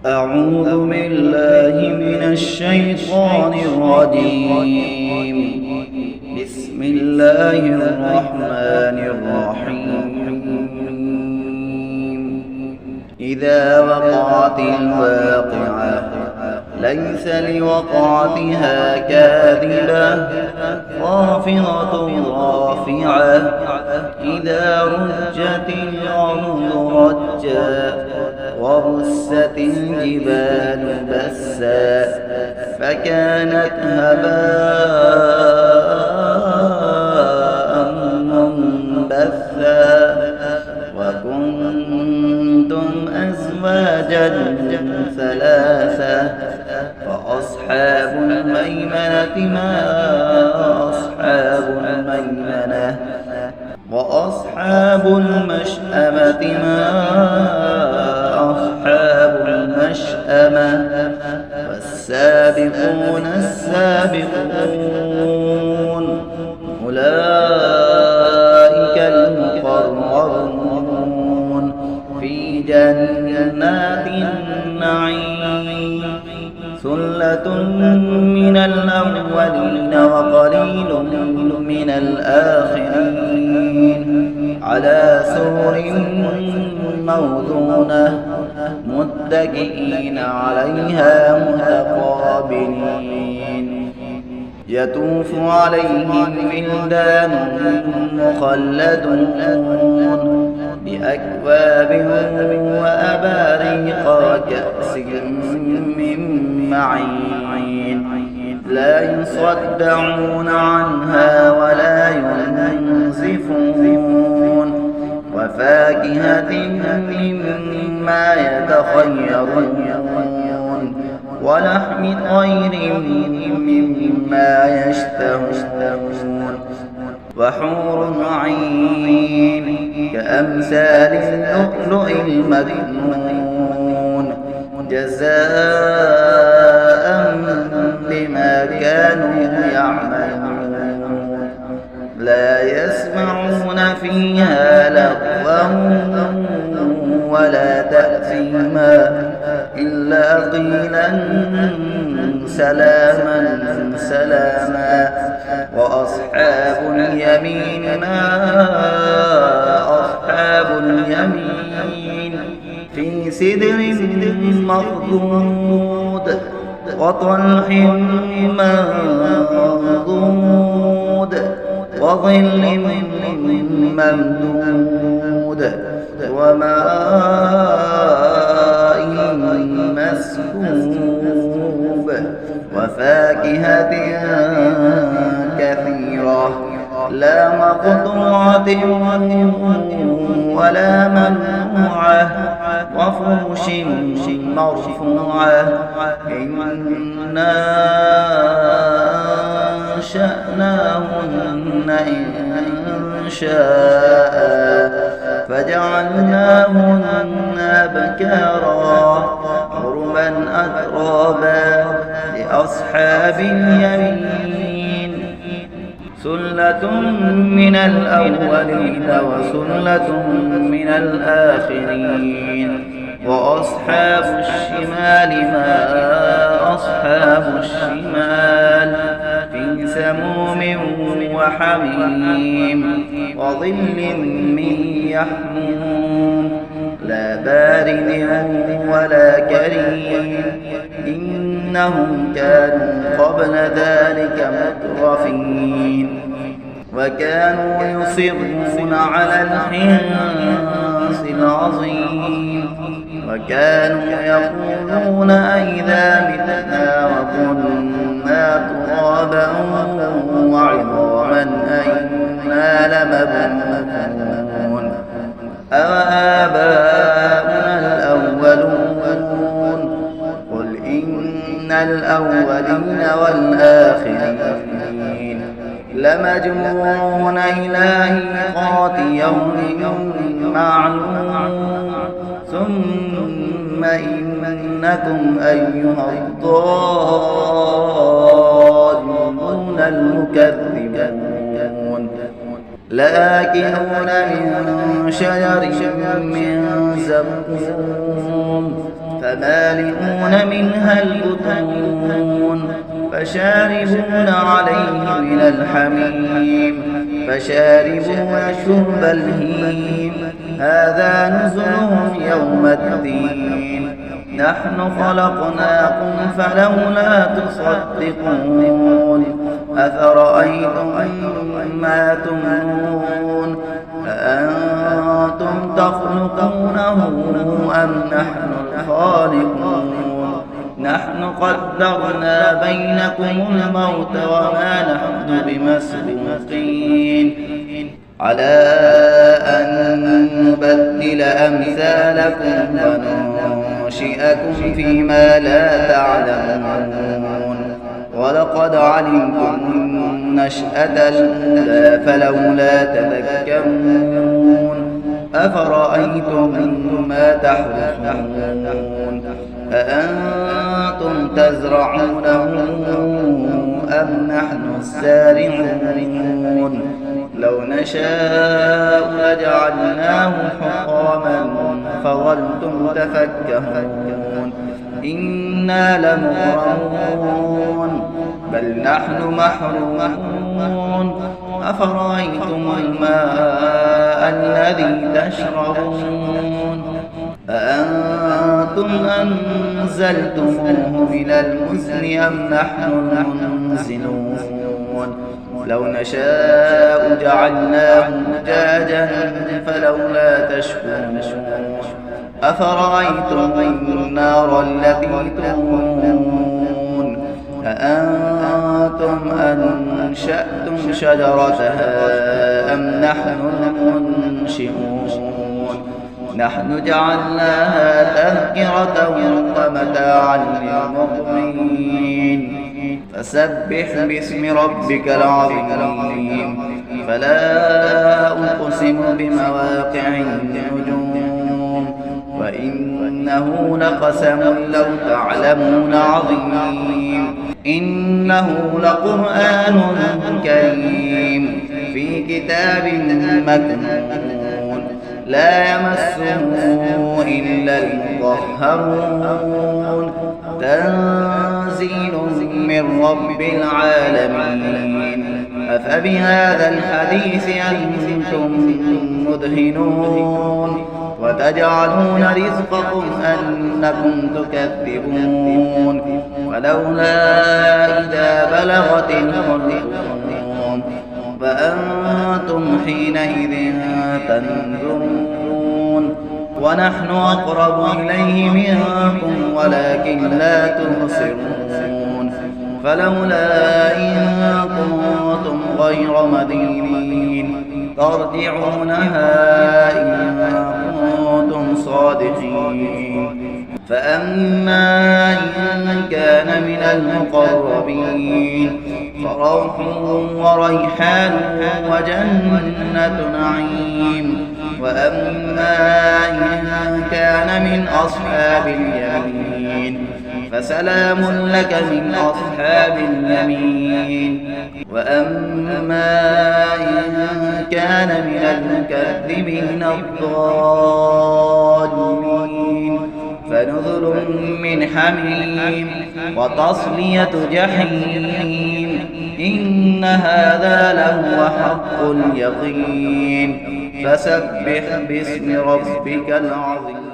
أعوذ بالله من الشيطان الرجيم. بسم الله الرحمن الرحيم. إذا وقعت الواقعة ليس لوقعتها كاذبة خافضة رافعة إذا رجت الأرض رجا وبست الجبال بسا فكانت هباء منبثا وكنتم أزواجا ثلاثة فأصحاب الميمنة ما أصحاب الميمنة وأصحاب المشأمة ما أصحاب المشأمة والسابقون السابقون أولئك المقربون في جنات النعيم. ثلة من الأولين وقليل من الآخرين على سرر موضونة متكئين عليها متقابلين يطوف عليهم ولدان مخلدون بأكواب وأباريق وكأس من معين لا يصدعون عنها ولا ينزفون وفاكهة مما يتخيرون ولحم طير مما يشتهون وحور عين كأمثال اللؤلؤ المكنون جزاء بما كانوا يعملون. لا يسمعون فيها لغوا ولا تأثيما إلا قيلا سلاما سلاما. وأصحاب اليمين ما أصحاب اليمين في سدر مخضود وطلح منضود وظل ممدود وماء مسكوب وفاكهة كثيرة لا مقطوعة ولا ممنوعة وفرش مرفوعة إنا أنشأناهن إنشاء فجعلناهن أبكارا عربا أترابا لأصحاب اليمين. ثلة من الأولين وثلة من الآخرين وأصحاب الشمال ما أصحاب الشمال في سموم وحميم وظل من يحموم لا بارد ولا كريم إنهم كانوا قبل ذلك مترفين وكانوا يصرون على الحنث العظيم وكانوا يقولون أئذا متنا وكنا ترابا وعظاما أئنا لمبعوثون أوآباؤنا الأولون قل إن الأولين والآخرين لمجموعون إلى ميقات يوم معلوم ثم إنكم أيها الضالون المكذبون لآكلون من شجر من زقوم فمالئون منها البطون فشاربون عليه من الحميم فشاربون شرب الهيم هذا نزلهم يوم الدين نحن خلقناكم فلولا تصدقون أفرأيتم ما تمنون أأنتم تخلقونه أم نحن الخالقون نحن قدرنا بينكم الموت وما نحن بمسبوقين على أن نبدل أمثالكم وننشئكم فيما لا تعلمون ولقد علمتم النشأة الأولى فلولا تذكرون أفرأيتم ما تحرثون أأنتم تزرعونه أم نحن الزارعون لو نشاء لجعلناه حطاما فظلتم تفكهون إنا لمغرمون بل نحن محرومون أفرأيتم الماء الذي تشربون أأنتم أنزلتموه من المزن أم نحن المنزلون لو نشاء جعلناه أجاجا فلولا تشكرون أفرأيتم النار التي تورون أأنتم أنشأتم شجرتها أم نحن المنشئون نحن جعلناها تذكرة ومتاعا للمقوين فسبح باسم ربك العظيم فلا أقسم بمواقع النجوم وإنه لقسم لو تعلمون عظيم إنه لقرآن كريم في كتاب مكنون لا يمسه إلا المطهرون تنزيل من رب العالمين أفبهذا الحديث أنتم مدهنون وتجعلون رزقكم أنكم تكذبون ولولا إذا بلغت الحلقوم فأنتم حينئذ تنظرون ونحن أقرب إليه منكم ولكن لا تبصرون فلولا إن كنتم غير مدينين ترجعونها إن كنتم صادقين فأما إن كان من المقربين فروح وريحان وجنة نعيم وأما إن كان من أصحاب اليمين فسلام لك من أصحاب اليمين وأما إن كان من المكذبين الضالين فنذر من حميم وتصلية جحيم إن هذا لهو حق اليقين فسبح باسم ربك العظيم.